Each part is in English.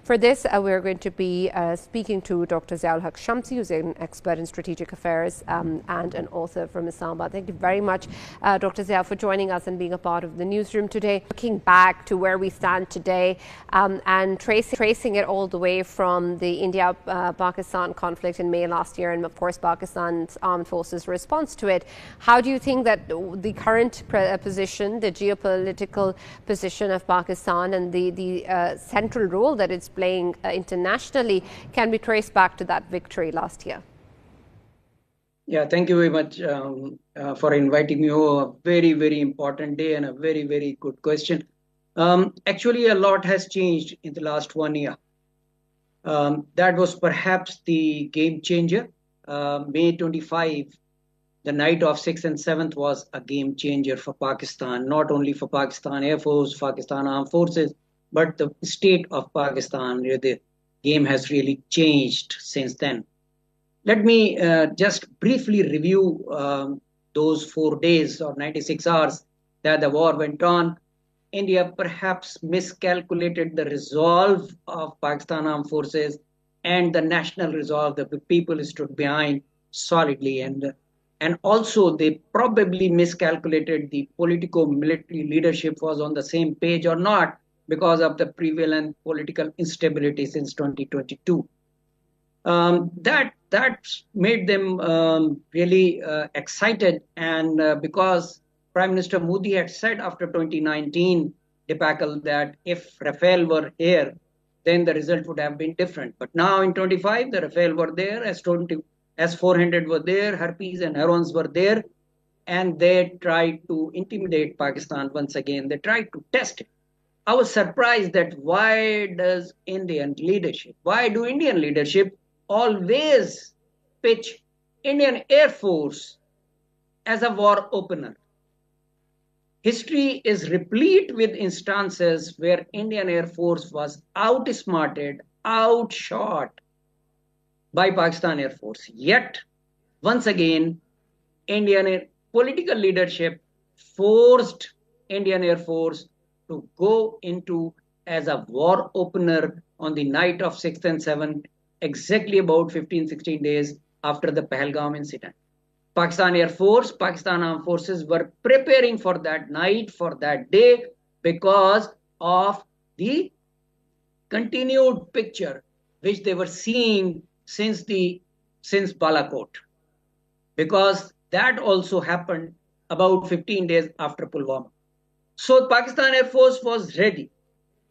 For this, we're going to be speaking to Dr. Marka-e-Haq, who's an expert in strategic affairs and an author from Islamabad. Thank you very much, Dr. Zia, for joining us and being a part of the newsroom today. Looking back to where we stand today and tracing it all the way from the India-Pakistan conflict in May last year and, of course, Pakistan's armed forces' response to it, how do you think that the current position, the geopolitical position of Pakistan and the central role that it's playing internationally can be traced back to that victory last year? Yeah, thank you very much for inviting me. A very, very important day and a very, very good question. Actually, a lot has changed in the last 1 year. That was perhaps the game changer. May 25, the night of 6th and 7th was a game changer for Pakistan, not only for Pakistan Air Force, Pakistan Armed Forces, but the state of Pakistan. The game has really changed since then. Let me just briefly review those 4 days or 96 hours that the war went on. India perhaps miscalculated the resolve of Pakistan Armed Forces and the national resolve that the people stood behind solidly. And also they probably miscalculated the politico-military leadership was on the same page or not, because of the prevalent political instability since 2022. That made them really excited, and because Prime Minister Modi had said after 2019 debacle that if Rafale were here, then the result would have been different. But now in 25, the Rafale were there, S-400 were there, Harpies and Herons were there, and they tried to intimidate Pakistan once again. They tried to test it. I was surprised that why do Indian leadership always pitch Indian Air Force as a war opener? History is replete with instances where Indian Air Force was outsmarted, outshot by Pakistan Air Force. Yet, once again, Indian political leadership forced Indian Air Force to go into as a war opener on the night of 6th and 7th, exactly about 15-16 days after the Pahalgam incident. Pakistan Air Force, Pakistan Armed Forces were preparing for that night, for that day, because of the continued picture which they were seeing since Balakot. Because that also happened about 15 days after Pulwama. So Pakistan Air Force was ready,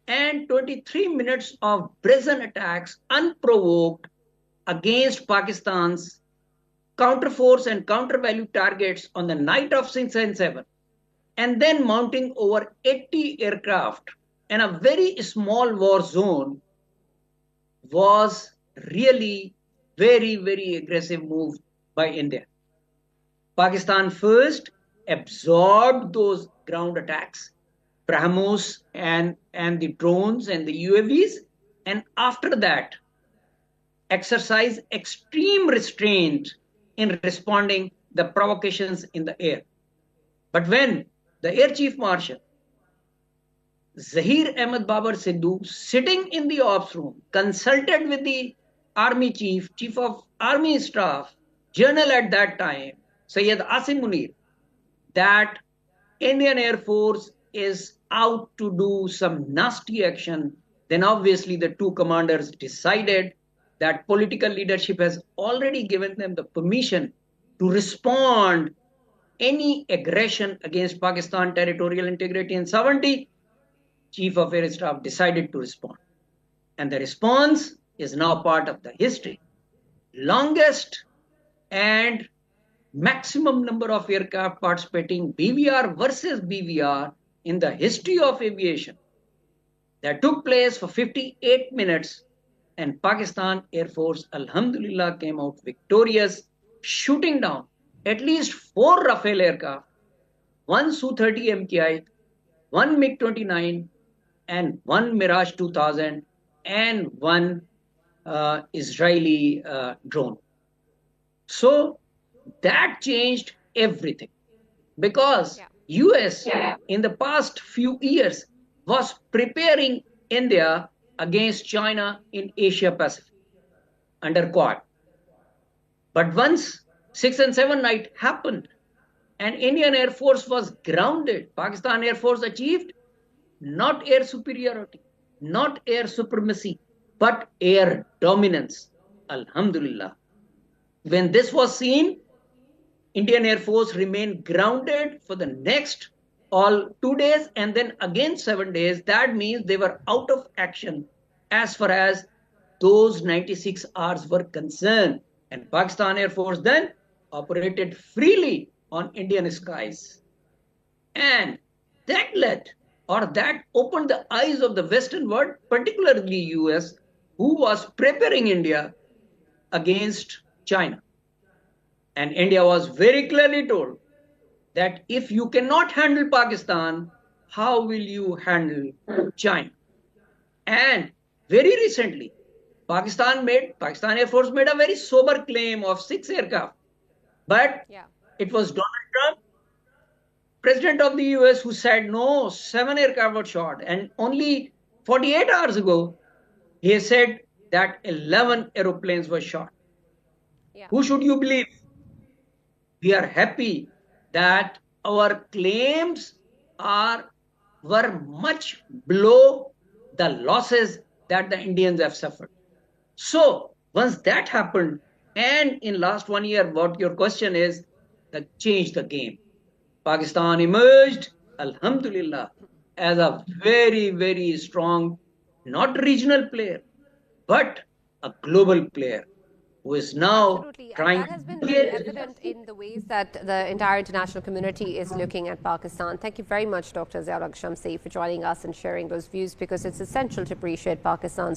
and 23 minutes of brazen attacks unprovoked against Pakistan's counterforce and counter-value targets on the night of 6 and 7, and then mounting over 80 aircraft and a very small war zone was really very, very aggressive move by India. Pakistan first absorbed those ground attacks, BrahMos and the drones and the UAVs, and after that exercised extreme restraint in responding the provocations in the air. But when the Air Chief Marshal Zahir Ahmed Babar Sidhu, sitting in the ops room, consulted with the Army Chief of Army Staff, General at that time, Syed Asim Munir, that Indian Air Force is out to do some nasty action, then obviously the two commanders decided that political leadership has already given them the permission to respond any aggression against Pakistan territorial integrity and sovereignty. Chief of Air Staff decided to respond. And the response is now part of the history. Longest and maximum number of aircraft participating BVR versus BVR in the history of aviation. That took place for 58 minutes, and Pakistan Air Force, alhamdulillah, came out victorious, shooting down at least 4 Rafale aircraft, 1 Su-30 MKI, 1 MiG-29, and 1 Mirage 2000, and 1 Israeli drone. So that changed everything, because US in the past few years was preparing India against China in Asia Pacific under Quad. But once 6 and 7 night happened and Indian Air Force was grounded, Pakistan Air Force achieved not air superiority, not air supremacy, but air dominance. Alhamdulillah. When this was seen, Indian Air Force remained grounded for the next all 2 days and then again 7 days. That means they were out of action as far as those 96 hours were concerned. And Pakistan Air Force then operated freely on Indian skies. And that led, or that opened the eyes of the Western world, particularly US, who was preparing India against China. And India was very clearly told that if you cannot handle Pakistan, how will you handle China? And very recently, Pakistan Air Force made a very sober claim of 6 aircraft. But it was Donald Trump, president of the US, who said no, 7 aircraft were shot. And only 48 hours ago, he said that 11 aeroplanes were shot. Who should you believe? We are happy that our claims were much below the losses that the Indians have suffered. So once that happened, and in last 1 year, what your question is, that changed the game. Pakistan emerged, alhamdulillah, as a very, very strong, not regional player, but a global player who is now trying to... That has been very evident in the ways that the entire international community is looking at Pakistan. Thank you very much, Dr. Ziaul Haq Shamsi, for joining us and sharing those views, because it's essential to appreciate Pakistan's